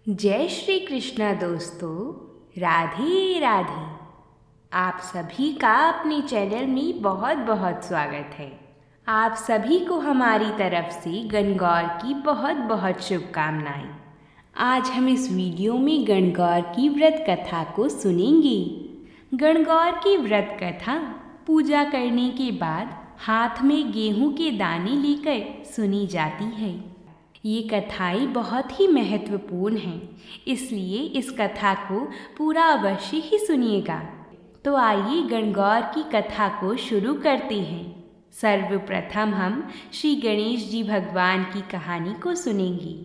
जय श्री कृष्णा दोस्तों, राधे राधे। आप सभी का अपने चैनल में बहुत बहुत स्वागत है। आप सभी को हमारी तरफ से गणगौर की बहुत बहुत शुभकामनाएं। आज हम इस वीडियो में गणगौर की व्रत कथा को सुनेंगे। गणगौर की व्रत कथा पूजा करने के बाद हाथ में गेहूं के दाने लेकर सुनी जाती है। ये कथाएं बहुत ही महत्वपूर्ण हैं, इसलिए इस कथा को पूरा अवश्य ही सुनिएगा। तो आइए गणगौर की कथा को शुरू करते हैं। सर्वप्रथम हम श्री गणेश जी भगवान की कहानी को सुनेंगे।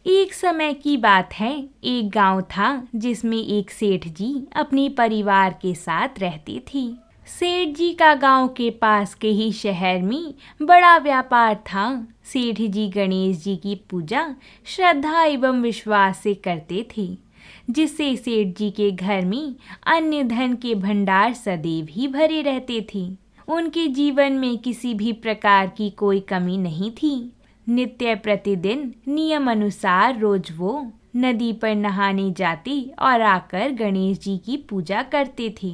एक समय की बात है, एक गांव था जिसमें एक सेठ जी अपने परिवार के साथ रहते थे। सेठ जी का गांव के पास के ही शहर में बड़ा व्यापार था। सेठ जी गणेश जी की पूजा श्रद्धा एवं विश्वास से करते थे, जिससे सेठ जी के घर में अन्य धन के भंडार सदैव ही भरे रहते थे। उनके जीवन में किसी भी प्रकार की कोई कमी नहीं थी। नित्य प्रतिदिन नियम अनुसार रोज वो नदी पर नहाने जाते और आकर गणेश जी की पूजा करते थे,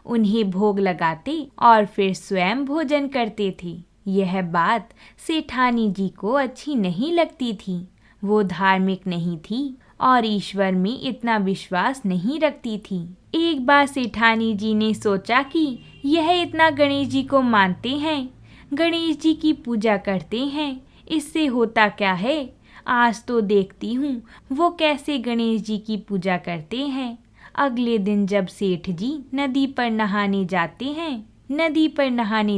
उन्हें भोग लगाते और फिर स्वयं भोजन करते थे। यह बात सेठानी जी को अच्छी नहीं लगती थी। वो धार्मिक नहीं थी और ईश्वर में इतना विश्वास नहीं रखती थी। एक बार सेठानी जी ने सोचा कि यह इतना गणेश जी को मानते हैं, गणेश जी की पूजा करते हैं, इससे होता क्या है, आज तो देखती हूँ वो कैसे गणेश जी की पूजा करते हैं। अगले दिन जब सेठ जी नदी पर नहाने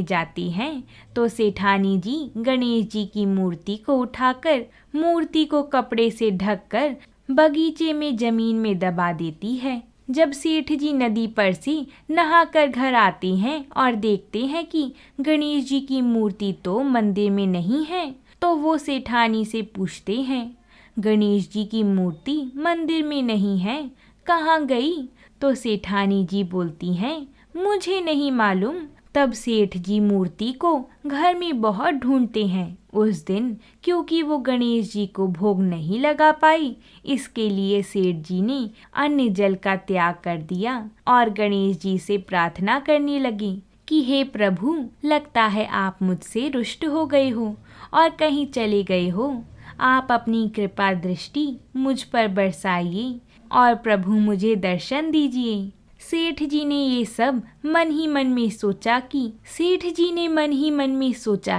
जाते हैं तो सेठानी जी गणेश जी की मूर्ति को उठाकर मूर्ति को कपड़े से ढककर बगीचे में जमीन में दबा देती है। जब सेठ जी नदी पर से नहाकर घर आते हैं और देखते हैं कि गणेश जी की मूर्ति तो मंदिर में नहीं है, तो वो सेठानी से पूछते हैं, गणेश जी की मूर्ति मंदिर में नहीं है, कहाँ गई? तो सेठानी जी बोलती हैं, मुझे नहीं मालूम। तब सेठ जी मूर्ति को घर में बहुत ढूंढते हैं। उस दिन क्योंकि वो गणेश जी को भोग नहीं लगा पाई, इसके लिए सेठ जी ने अन्न जल का त्याग कर दिया और गणेश जी से प्रार्थना करने लगी कि हे प्रभु, लगता है आप मुझसे रुष्ट हो गए हो और कहीं चले गए हो। आप अपनी कृपा दृष्टि मुझ पर बरसाइए और प्रभु मुझे दर्शन दीजिए। सेठ जी ने ये सब मन ही मन में सोचा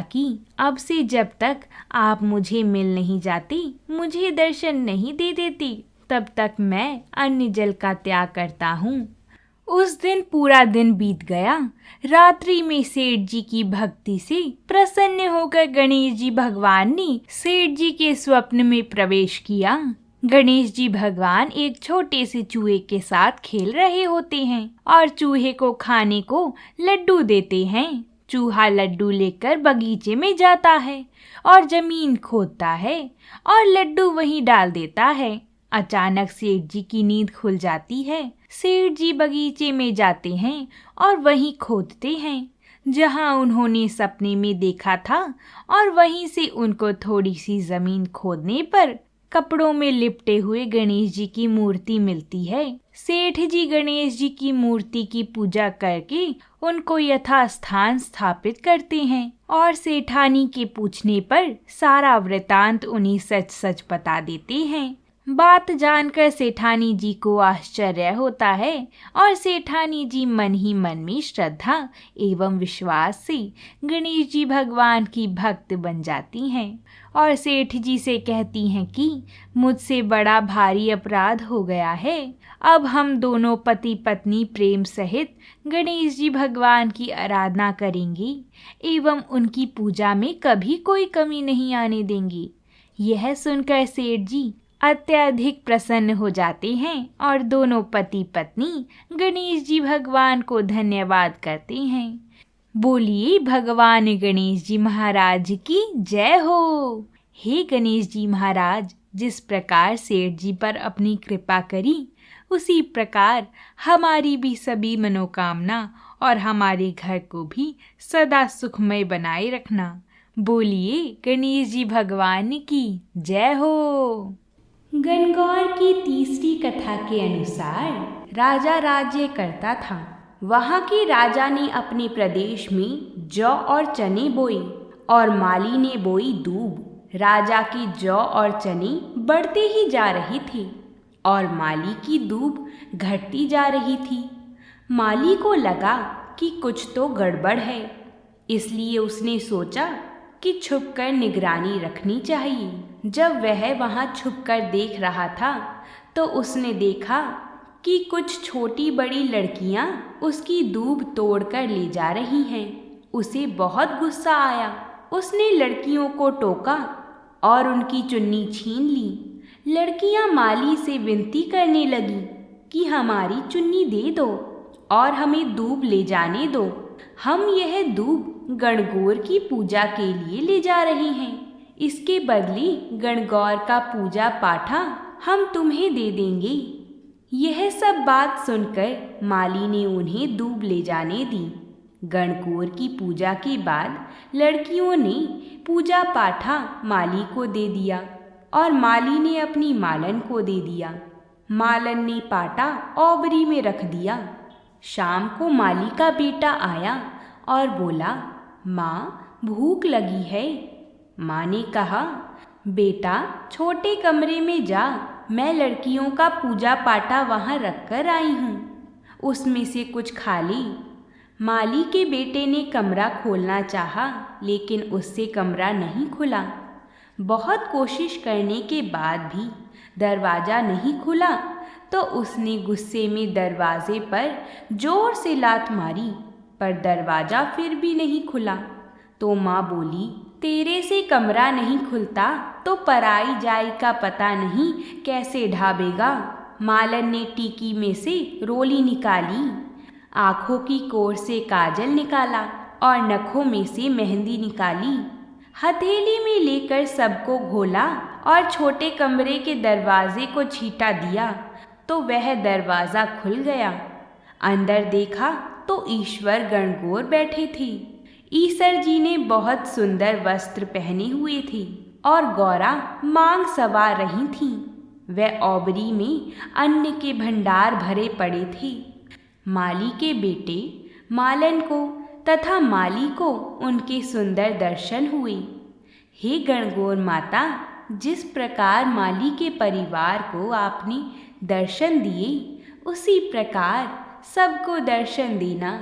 कि अब से जब तक आप मुझे मिल नहीं जाते, मुझे दर्शन नहीं दे देते, तब तक मैं अन्न जल का त्याग करता हूँ। उस दिन पूरा दिन बीत गया। रात्रि में सेठ जी की भक्ति से प्रसन्न होकर गणेश जी भगवान ने सेठ जी के स्वप्न में प्रवेश किया। गणेश जी भगवान एक छोटे से चूहे के साथ खेल रहे होते हैं और चूहे को खाने को लड्डू देते हैं। चूहा लड्डू लेकर बगीचे में जाता है और जमीन खोदता है और लड्डू वहीं डाल देता है। अचानक सेठ जी की नींद खुल जाती है। सेठ जी बगीचे में जाते हैं और वहीं खोदते हैं जहां उन्होंने सपने में देखा था, और वहीं से उनको थोड़ी सी जमीन खोदने पर कपड़ों में लिपटे हुए गणेश जी की मूर्ति मिलती है। सेठ जी गणेश जी की मूर्ति की पूजा करके उनको यथास्थान स्थापित करते हैं और सेठानी के पूछने पर सारा वृतांत उन्हें सच सच बता देते हैं। बात जानकर सेठानी जी को आश्चर्य होता है और सेठानी जी मन ही मन में श्रद्धा एवं विश्वास से गणेश जी भगवान की भक्त बन जाती हैं और सेठ जी से कहती हैं कि मुझसे बड़ा भारी अपराध हो गया है। अब हम दोनों पति पत्नी प्रेम सहित गणेश जी भगवान की आराधना करेंगे एवं उनकी पूजा में कभी कोई कमी नहीं आने देंगे। यह सुनकर सेठ जी अत्यधिक प्रसन्न हो जाते हैं और दोनों पति पत्नी गणेश जी भगवान को धन्यवाद करते हैं। बोलिए भगवान गणेश जी महाराज की जय हो। हे गणेश जी महाराज, जिस प्रकार सेठ जी पर अपनी कृपा करी, उसी प्रकार हमारी भी सभी मनोकामना और हमारे घर को भी सदा सुखमय बनाए रखना। बोलिए गणेश जी भगवान की जय हो। गणगौर की तीसरी कथा के अनुसार राजा राज्य करता था। वहाँ के राजा ने अपने प्रदेश में जौ और चने बोए और माली ने बोई दूब। राजा की जौ और चने बढ़ते ही जा रहे थे और माली की दूब घटती जा रही थी। माली को लगा कि कुछ तो गड़बड़ है, इसलिए उसने सोचा कि छुपकर निगरानी रखनी चाहिए। जब वह वहाँ छुपकर देख रहा था तो उसने देखा कि कुछ छोटी बड़ी लड़कियाँ उसकी दूब तोड़कर ले जा रही हैं। उसे बहुत गुस्सा आया। उसने लड़कियों को टोका और उनकी चुन्नी छीन ली। लड़कियाँ माली से विनती करने लगीं कि हमारी चुन्नी दे दो और हमें दूब ले जाने दो। हम यह दूब गणगौर की पूजा के लिए ले जा रहे हैं। इसके बदले गणगौर का पूजा पाठा हम तुम्हें दे देंगे। यह सब बात सुनकर माली ने उन्हें दूब ले जाने दी। गणगौर की पूजा के बाद लड़कियों ने पूजा पाठा माली को दे दिया और माली ने अपनी मालन को दे दिया। मालन ने पाटा औबरी में रख दिया। शाम को माली का बेटा आया और बोला, माँ भूख लगी है। माँ ने कहा, बेटा छोटे कमरे में जा, मैं लड़कियों का पूजा पाटा वहाँ रख कर आई हूँ, उसमें से कुछ खा ली। माली के बेटे ने कमरा खोलना चाहा, लेकिन उससे कमरा नहीं खुला। बहुत कोशिश करने के बाद भी दरवाज़ा नहीं खुला तो उसने गुस्से में दरवाजे पर जोर से लात मारी, पर दरवाज़ा फिर भी नहीं खुला। तो माँ बोली, तेरे से कमरा नहीं खुलता तो पराई जाई का पता नहीं कैसे ढाबेगा। मालन ने टीकी में से रोली निकाली, आँखों की कोर से काजल निकाला और नखों में से मेहंदी निकाली। हथेली में लेकर सबको घोला और छोटे कमरे के दरवाजे को छींटा दिया तो वह दरवाज़ा खुल गया। अंदर देखा तो ईश्वर गणगौर बैठे थे। ईसर जी ने बहुत सुंदर वस्त्र पहने हुए थे और गौरा मांग सवार रही थीं। वह औबरी में अन्न के भंडार भरे पड़े थे। माली के बेटे मालन को तथा माली को उनके सुंदर दर्शन हुए। हे गणगौर माता, जिस प्रकार माली के परिवार को आपने दर्शन दिए, उसी प्रकार सबको दर्शन देना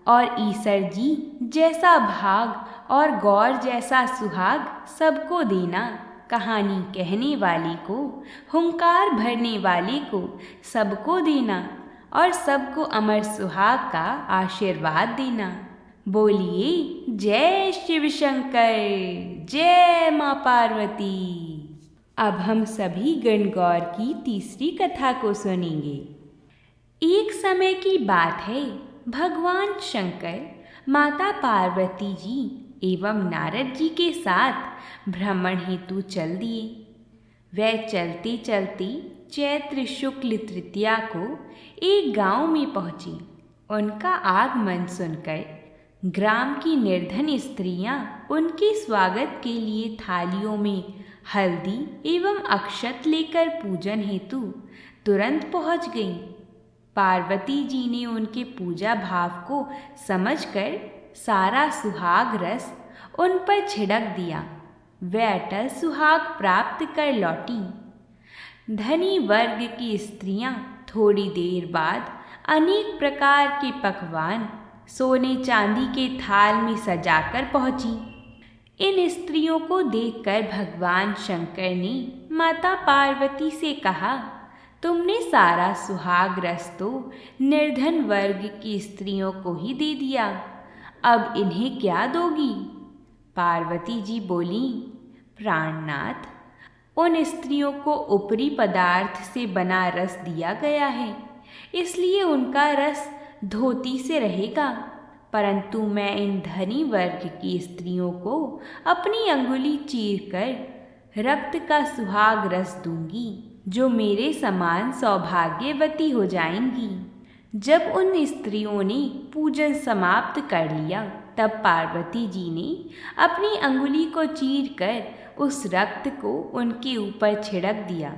और ईसर जी जैसा भाग और गौर जैसा सुहाग सबको देना। कहानी कहने वाले को, हुंकार भरने वाले को सबको देना और सबको अमर सुहाग का आशीर्वाद देना। बोलिए जय शिव शंकर, जय माँ पार्वती। अब हम सभी गणगौर की तीसरी कथा को सुनेंगे। एक समय की बात है, भगवान शंकर माता पार्वती जी एवं नारद जी के साथ भ्रमण हेतु चल दिए। वह चलते चलते चैत्र शुक्ल तृतीया को एक गांव में पहुँची। उनका आगमन सुनकर ग्राम की निर्धन स्त्रियां उनके स्वागत के लिए थालियों में हल्दी एवं अक्षत लेकर पूजन हेतु तुरंत पहुंच गईं। पार्वती जी ने उनके पूजा भाव को समझकर सारा सुहाग रस उन पर छिड़क दिया। वे अटल सुहाग प्राप्त कर लौटी। धनी वर्ग की स्त्रियां थोड़ी देर बाद अनेक प्रकार के पकवान सोने चांदी के थाल में सजाकर पहुंची। इन स्त्रियों को देखकर भगवान शंकर ने माता पार्वती से कहा, तुमने सारा सुहाग रस तो निर्धन वर्ग की स्त्रियों को ही दे दिया, अब इन्हें क्या दोगी? पार्वती जी बोली, प्राणनाथ, उन स्त्रियों को ऊपरी पदार्थ से बना रस दिया गया है, इसलिए उनका रस धोती से रहेगा, परंतु मैं इन धनी वर्ग की स्त्रियों को अपनी अंगुली चीरकर रक्त का सुहाग रस दूंगी, जो मेरे समान सौभाग्यवती हो जाएंगी। जब उन स्त्रियों ने पूजन समाप्त कर लिया, तब पार्वती जी ने अपनी अंगुली को चीरकर उस रक्त को उनके ऊपर छिड़क दिया।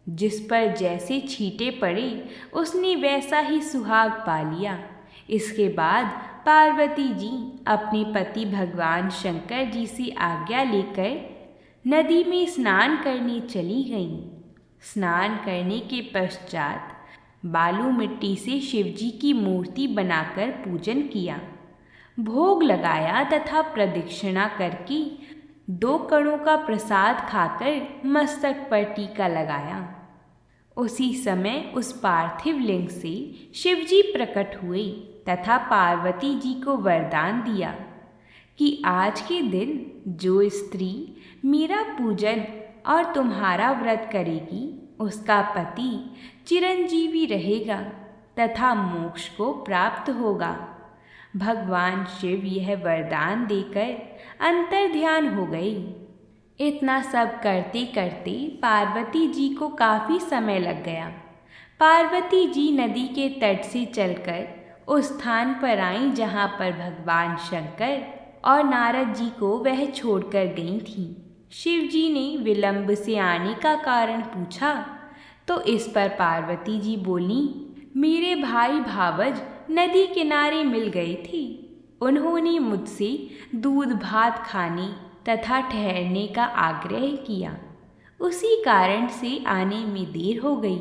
जिस पर जैसे छींटे पड़े उसने वैसा ही सुहाग पा लिया। इसके बाद पार्वती जी अपने पति भगवान शंकर जी से आज्ञा लेकर नदी में स्नान करने चली गईं। स्नान करने के पश्चात बालू मिट्टी से शिवजी की मूर्ति बनाकर पूजन किया, भोग लगाया तथा प्रदक्षिणा करके 2 कणों का प्रसाद खाकर मस्तक पर टीका लगाया। उसी समय उस पार्थिव लिंग से शिवजी प्रकट हुए तथा पार्वती जी को वरदान दिया कि आज के दिन जो स्त्री मेरा पूजन और तुम्हारा व्रत करेगी उसका पति चिरंजीवी रहेगा तथा मोक्ष को प्राप्त होगा। भगवान शिव यह वरदान देकर अंतर्ध्यान हो गए। इतना सब करते करते पार्वती जी को काफ़ी समय लग गया। पार्वती जी नदी के तट से चलकर उस स्थान पर आईं जहाँ पर भगवान शंकर और नारद जी को वह छोड़कर गई थीं। शिव जी ने विलंब से आने का कारण पूछा तो इस पर पार्वती जी बोली, मेरे भाई भावज नदी किनारे मिल गए थे। उन्होंने मुझसे दूध भात खाने तथा ठहरने का आग्रह किया, उसी कारण से आने में देर हो गई।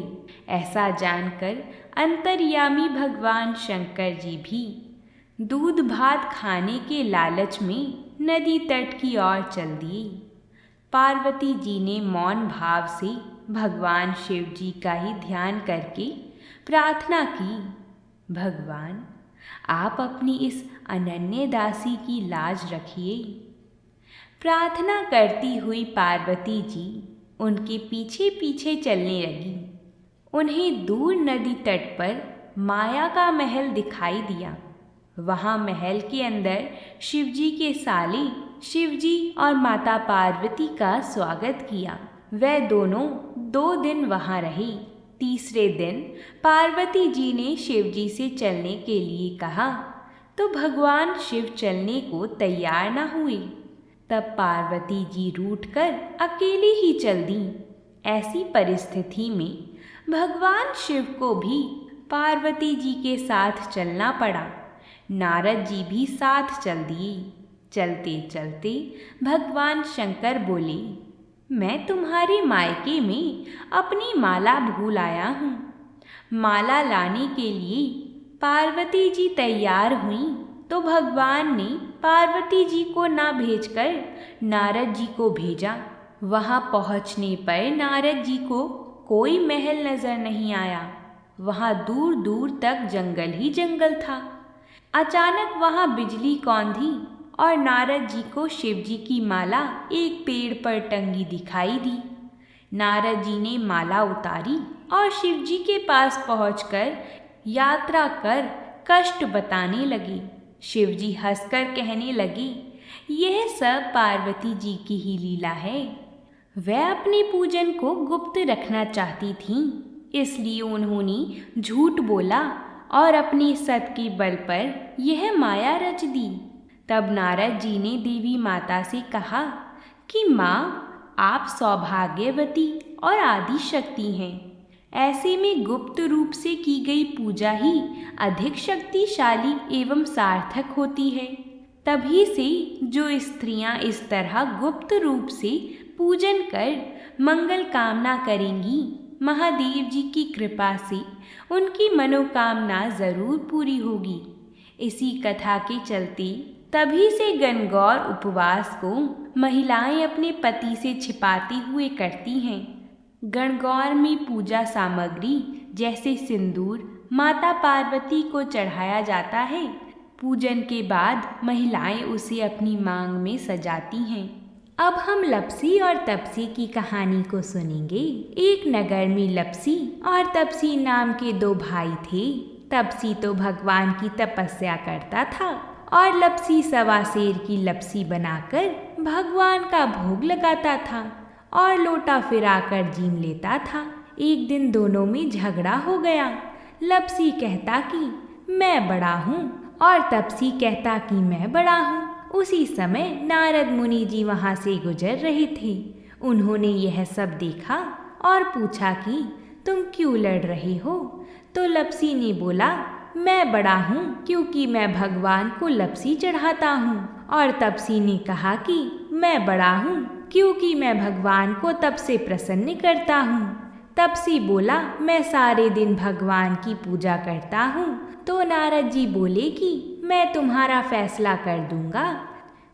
ऐसा जानकर अंतर्यामी भगवान शंकर जी भी दूध भात खाने के लालच में नदी तट की ओर चल दिए। पार्वती जी ने मौन भाव से भगवान शिव जी का ही ध्यान करके प्रार्थना की, भगवान आप अपनी इस अनन्य दासी की लाज रखिए। प्रार्थना करती हुई पार्वती जी उनके पीछे पीछे चलने लगी। उन्हें दूर नदी तट पर माया का महल दिखाई दिया। वहाँ महल के अंदर शिवजी के साले शिवजी और माता पार्वती का स्वागत किया। वे दोनों 2 दिन वहाँ रहे। तीसरे दिन पार्वती जी ने शिवजी से चलने के लिए कहा तो भगवान शिव चलने को तैयार न हुए। तब पार्वती जी रूठकर अकेली ही चल दी। ऐसी परिस्थिति में भगवान शिव को भी पार्वती जी के साथ चलना पड़ा। नारद जी भी साथ चल दिए। चलते चलते भगवान शंकर बोले, मैं तुम्हारे मायके में अपनी माला भूल आया हूँ। माला लाने के लिए पार्वती जी तैयार हुई तो भगवान ने पार्वती जी को ना भेजकर नारद जी को भेजा। वहाँ पहुँचने पर नारद जी को कोई महल नजर नहीं आया। वहाँ दूर दूर तक जंगल ही जंगल था। अचानक वहाँ बिजली कौंधी और नारद जी को शिव जी की माला एक पेड़ पर टंगी दिखाई दी। नारद जी ने माला उतारी और शिव जी के पास पहुंचकर यात्रा कर कष्ट बताने लगे। शिव जी हंसकर कहने लगे, यह सब पार्वती जी की ही लीला है। वह अपने पूजन को गुप्त रखना चाहती थीं, इसलिए उन्होंने झूठ बोला और अपने सत के बल पर यह माया रच दी। तब नारद जी ने देवी माता से कहा कि माँ, आप सौभाग्यवती और आदि शक्ति हैं। ऐसे में गुप्त रूप से की गई पूजा ही अधिक शक्तिशाली एवं सार्थक होती है। तभी से जो स्त्रियां इस तरह गुप्त रूप से पूजन कर मंगल कामना करेंगी, महादेव जी की कृपा से उनकी मनोकामना जरूर पूरी होगी। इसी कथा के चलते तभी से गणगौर उपवास को महिलाएं अपने पति से छिपाते हुए करती हैं। गणगौर में पूजा सामग्री जैसे सिंदूर माता पार्वती को चढ़ाया जाता है। पूजन के बाद महिलाएं उसे अपनी मांग में सजाती हैं। अब हम लपसी और तपसी की कहानी को सुनेंगे। एक नगर में लपसी और तपसी नाम के 2 भाई थे। तपसी तो भगवान की तपस्या करता था और लपसी सवा शेर की लपसी बनाकर भगवान का भोग लगाता था और लोटा फिराकर जीम लेता था। एक दिन दोनों में झगड़ा हो गया। लपसी कहता कि मैं बड़ा हूँ और तपसी कहता कि मैं बड़ा हूँ। उसी समय नारद मुनि जी वहाँ से गुजर रहे थे। उन्होंने यह सब देखा और पूछा कि तुम क्यों लड़ रहे हो? तो लपसी ने बोला, मैं बड़ा हूँ क्योंकि मैं भगवान को लपसी चढ़ाता हूँ। और तपसी ने कहा कि मैं बड़ा हूँ क्योंकि मैं भगवान को तप से प्रसन्न करता हूँ। तपसी बोला, मैं सारे दिन भगवान की पूजा करता हूँ। तो नारद जी बोले कि मैं तुम्हारा फैसला कर दूंगा।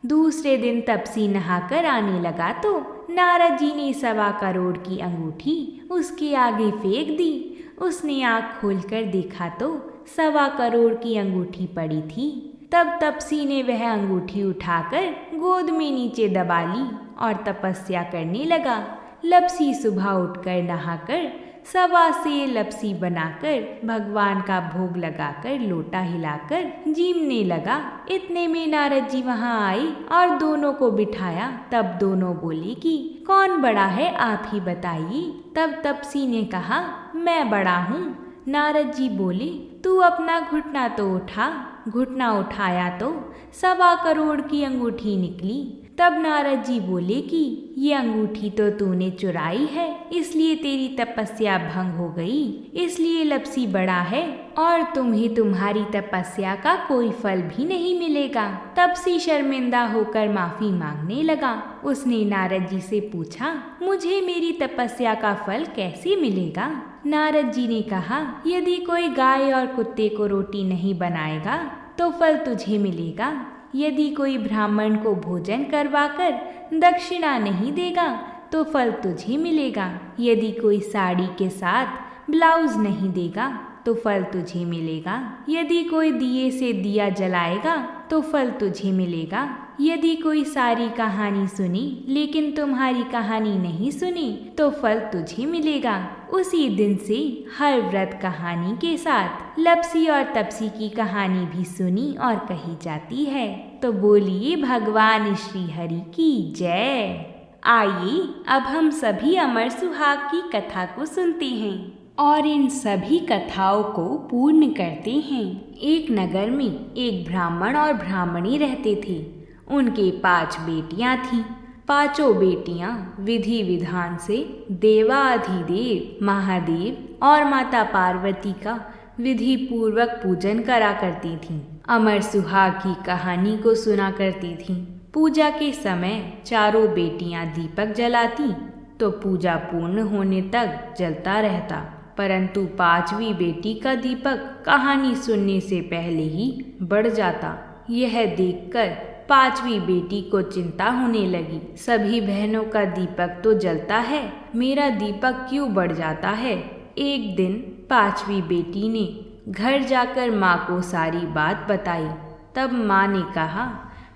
दूसरे दिन तपसी नहाकर आने लगा तो नारद जी ने 1.25 करोड़ की अंगूठी उसके आगे फेंक दी। उसने आँख खोलकर देखा तो 1.25 करोड़ की अंगूठी पड़ी थी। तब तपसी ने वह अंगूठी उठाकर गोद में नीचे दबा ली और तपस्या करने लगा। लपसी सुबह उठकर नहाकर 1.25 सेर लपसी बनाकर भगवान का भोग लगाकर लोटा हिलाकर जीमने लगा। इतने में नारद जी वहाँ आए और दोनों को बिठाया। तब दोनों बोले कि कौन बड़ा है, आप ही बताइए। तब तपसी ने कहा, मैं बड़ा हूँ। नारद जी बोले, तू अपना घुटना तो उठा। घुटना उठाया तो 1.25 करोड़ की अंगूठी निकली। तब नारद जी बोले कि ये अंगूठी तो तूने चुराई है, इसलिए तेरी तपस्या भंग हो गई, इसलिए लपसी बड़ा है और तुम्हें तुम्हारी तपस्या का कोई फल भी नहीं मिलेगा। तपसी शर्मिंदा होकर माफी मांगने लगा। उसने नारद जी से पूछा, मुझे मेरी तपस्या का फल कैसे मिलेगा? नारद जी ने कहा, यदि कोई गाय और कुत्ते को रोटी नहीं बनाएगा तो फल तुझे मिलेगा। यदि कोई ब्राह्मण को भोजन करवाकर दक्षिणा नहीं देगा तो फल तुझे मिलेगा। यदि कोई साड़ी के साथ ब्लाउज नहीं देगा तो फल तुझे मिलेगा। यदि कोई दिए से दिया जलाएगा तो फल तुझे मिलेगा। यदि कोई सारी कहानी सुनी लेकिन तुम्हारी कहानी नहीं सुनी तो फल तुझे मिलेगा। उसी दिन से हर व्रत कहानी के साथ लपसी और तपसी की कहानी भी सुनी और कही जाती है। तो बोलिए भगवान श्री हरि की जय। आइए अब हम सभी अमर सुहाग की कथा को सुनते हैं और इन सभी कथाओं को पूर्ण करते हैं। एक नगर में एक ब्राह्मण और ब्राह्मणी रहते थे। उनके 5 बेटियां थीं। 5 बेटियां विधि विधान से देवाधिदेव महादेव और माता पार्वती का विधि पूर्वक पूजन करा करती थीं। अमर सुहाग की कहानी को सुना करती थीं। पूजा के समय चारों बेटियां दीपक जलाती तो पूजा पूर्ण होने तक जलता रहता, परंतु 5वीं बेटी का दीपक कहानी सुनने से पहले ही बढ़ जाता। यह देखकर 5वीं बेटी को चिंता होने लगी। सभी बहनों का दीपक तो जलता है, मेरा दीपक क्यों बढ़ जाता है? एक दिन 5वीं बेटी ने घर जाकर माँ को सारी बात बताई। तब माँ ने कहा,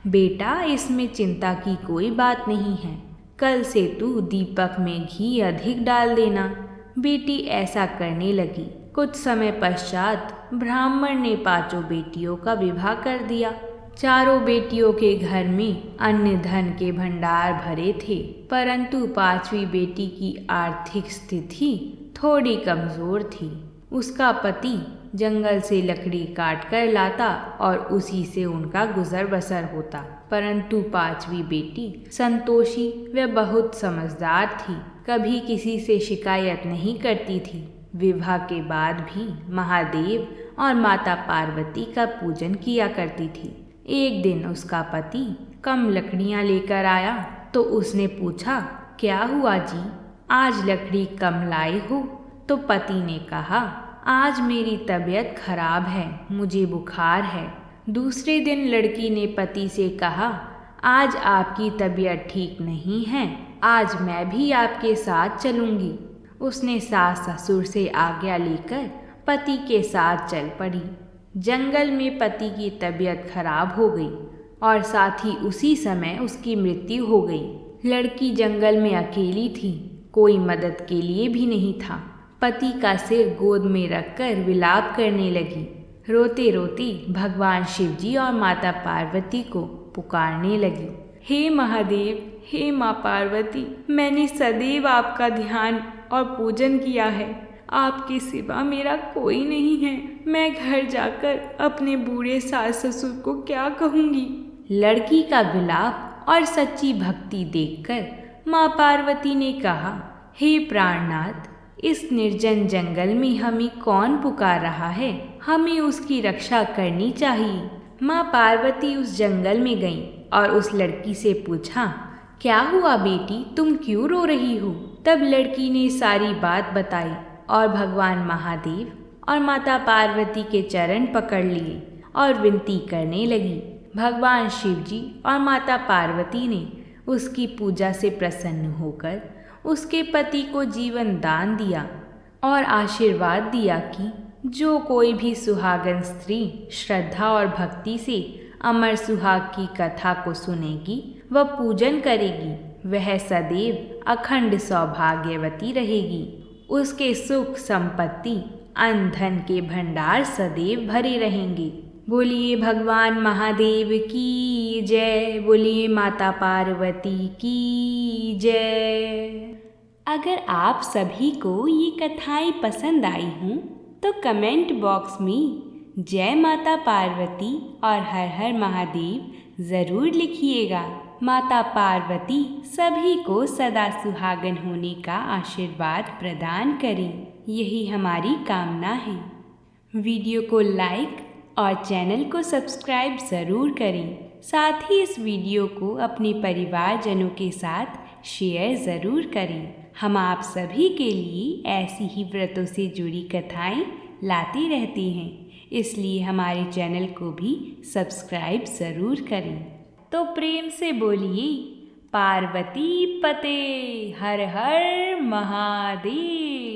बेटा इसमें चिंता की कोई बात नहीं है, कल से तू दीपक में घी अधिक डाल देना। बेटी ऐसा करने लगी। कुछ समय पश्चात ब्राह्मण ने 5 बेटियों का विवाह कर दिया। चारों बेटियों के घर में अन्न धन के भंडार भरे थे, परंतु 5वीं बेटी की आर्थिक स्थिति थोड़ी कमजोर थी। उसका पति जंगल से लकड़ी काट कर लाता और उसी से उनका गुजर बसर होता, परंतु 5वीं बेटी संतोषी व बहुत समझदार थी, कभी किसी से शिकायत नहीं करती थी। विवाह के बाद भी महादेव और माता पार्वती का पूजन किया करती थी। एक दिन उसका पति कम लकड़ियां लेकर आया तो उसने पूछा, क्या हुआ जी, आज लकड़ी कम लाए हो? तो पति ने कहा, आज मेरी तबीयत खराब है, मुझे बुखार है। दूसरे दिन लड़की ने पति से कहा, आज आपकी तबीयत ठीक नहीं है, आज मैं भी आपके साथ चलूंगी। उसने सास ससुर से आज्ञा लेकर पति के साथ चल पड़ी। जंगल में पति की तबीयत खराब हो गई और साथ ही उसी समय उसकी मृत्यु हो गई। लड़की जंगल में अकेली थी, कोई मदद के लिए भी नहीं था। पति का सिर गोद में रखकर विलाप करने लगी। रोते रोते भगवान शिवजी और माता पार्वती को पुकारने लगी, हे महादेव, हे माँ पार्वती, मैंने सदैव आपका ध्यान और पूजन किया है, आपके सिवा मेरा कोई नहीं है। मैं घर जाकर अपने बूढ़े सास ससुर को क्या कहूँगी? लड़की का विलाप और सच्ची भक्ति देखकर माँ पार्वती ने कहा, हे प्राणनाथ, इस निर्जन जंगल में हमें कौन पुकार रहा है? हमें उसकी रक्षा करनी चाहिए। माँ पार्वती उस जंगल में गईं और उस लड़की से पूछा, क्या हुआ बेटी, तुम क्यों रो रही हो? तब लड़की ने सारी बात बताई और भगवान महादेव और माता पार्वती के चरण पकड़ लिए और विनती करने लगी। भगवान शिव जी और माता पार्वती ने उसकी पूजा से प्रसन्न होकर उसके पति को जीवन दान दिया और आशीर्वाद दिया कि जो कोई भी सुहागन स्त्री श्रद्धा और भक्ति से अमर सुहाग की कथा को सुनेगी व पूजन करेगी, वह सदैव अखंड सौभाग्यवती रहेगी। उसके सुख संपत्ति अन्न धन के भंडार सदैव भरे रहेंगे। बोलिए भगवान महादेव की जय, बोलिए माता पार्वती की जय। अगर आप सभी को ये कथाएं पसंद आई हों तो कमेंट बॉक्स में जय माता पार्वती और हर हर महादेव ज़रूर लिखिएगा। माता पार्वती सभी को सदा सुहागन होने का आशीर्वाद प्रदान करें, यही हमारी कामना है। वीडियो को लाइक और चैनल को सब्सक्राइब ज़रूर करें। साथ ही इस वीडियो को अपने परिवारजनों के साथ शेयर ज़रूर करें। हम आप सभी के लिए ऐसी ही व्रतों से जुड़ी कथाएं लाते रहते हैं, इसलिए हमारे चैनल को भी सब्सक्राइब ज़रूर करें। तो प्रेम से बोलिए पार्वती पते हर हर महादेव।